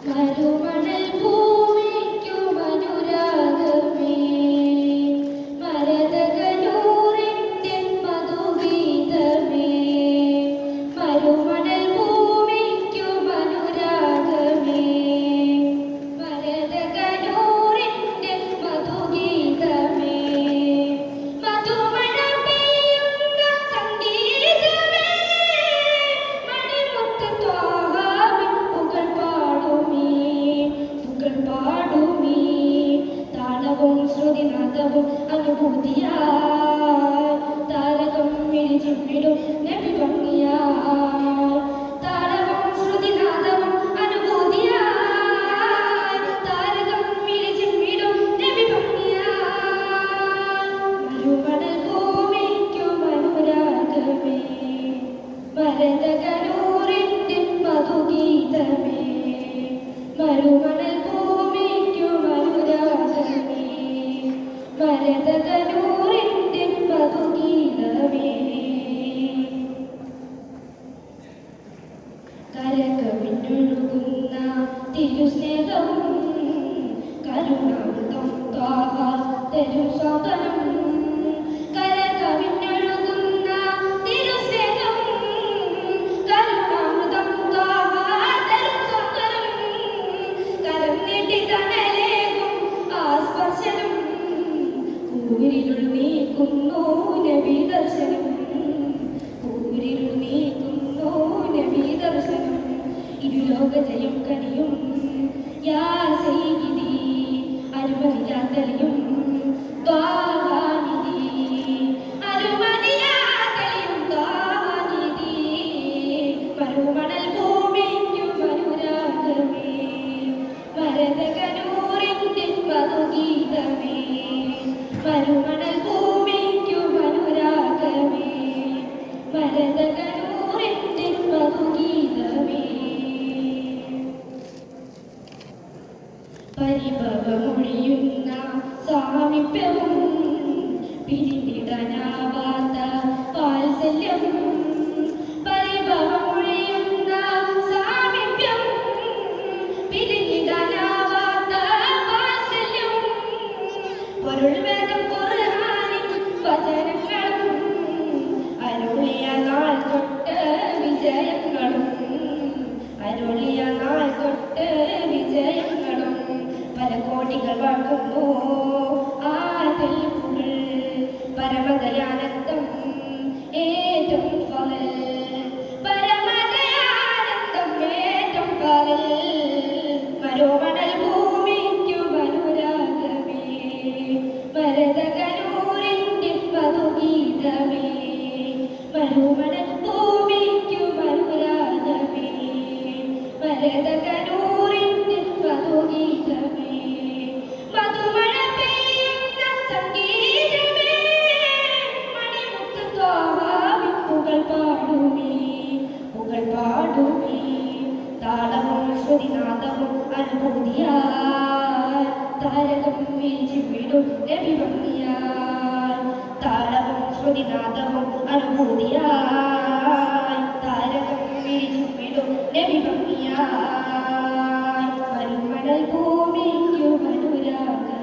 മരുമണൽ ഭൂമിക്കും അനുരാഗമേ മരതകനൂറിന്റെ മധുഗീതമേ മരുമണൽ ഭൂമിക്കും അനുരാഗമേ മരതകനൂറിന്റെ മധുഗീതമേ മധുമഴ പെയ്യുന്ന സംഗീതമേ മണിമുത്ത് ത്വാഹാവിൻ പുകൾ പാടുമീ താളവും ശ്രുതിനാദവും അനുഭൂതിയായി താരകം മിഴിച്ചിടും നബി ഭംഗിയായി താളവും ശ്രുതിനാദവും അനുഭൂതിയായി താരകം മിഴിച്ചിടും നബി ഭംഗിയായി മരുമണൽ ഭൂമിക്കും അനുരാഗമേ മരതകനൂറിന്റെ മധുഗീതമേ മരുമണൽ ഭൂമിക്കും അനുരാഗമേ മരതകനൂറിന്റെ മധുഗീതമേ കരകവിഞ്ഞൊഴുകുന്ന തിരുസ്നേഹവും കരുണാമൃതം ത്വാഹ തരും സ്വാതനം കരകവിഞ്ഞൊഴുകുന്ന തിരുസ്നേഹവും കരുണാമൃതം ത്വാഹ തരും സ്വാതനം കരം നീട്ടി തണലേകും ആ സ്പർശനം കൂരിരുൾ നീക്കുന്നു നബി ദർശനം കൂരിരുൾ നീക്കുന്നു നബി ദർശനം ഇരുലോക ജയം കനിയും യാ സയ്യിദി അരുമതിയാത്തലിയും ത്വാഹാനിധി അരുമതിയാത്തലിയും ത്വാഹാനിധി മരുമണൽ ഭൂമിക്കും അനുരാഗമേ മരതകനൂറിന്റെ മധുഗീതമേ മരുമണൽ ഭൂമിക്കും അനുരാഗമേ മരതകനൂറിന്റെ മധുഗീതമേ പരിഭവമൊഴിയുന്ന സാമീപ്യവും പിരിഞ്ഞിടാനാവാത്ത വാത്സല്യം പരിഭവമൊഴിയുന്ന സാമീപ്യവും പിരിഞ്ഞിടാനാവാത്ത വാത്സല്യം പൊരുൾ വേദം ഖുർആനിൻ വചനങ്ങളും അരുളിയ നാൾ തൊട്ട് വിജയങ്ങളും അരുളിയ നാൾ തൊട്ട് വിജയങ്ങളും പല കോടികൾ വാഴ്ത്തുന്നു ആ തെൽപ്പുകൾ പരമദയാനന്ദം ഏറ്റവും ഫലൽ പരമദയാനന്ദം ഏറ്റവും ഫലൽ മരുമണൽ ഭൂമിക്കും അനുരാഗമേ മരതകനൂറിന്റെ മധുഗീതമേ മരുമണൽ ഭൂമിക്കും അനുരാഗമേ മരതകനൂറിന്റെ മധുഗീതമേ മധുമഴ പെയ്യുന്ന സംഗീതമേ മണിമുത്ത് ത്വാഹാവിൻ പുകൾ പാടുമീ താളവും ശ്രുതിനാദവും അനുഭൂതിയായി താരകം മിഴിച്ചിടും നബി ഭംഗിയായി താളവും ശ്രുതിനാദവും അനുഭൂതിയായി താരകം മിഴിച്ചിടും നബി ഭംഗിയായി മരുമണൽ ഭൂമിക്കും അനുരാഗമേ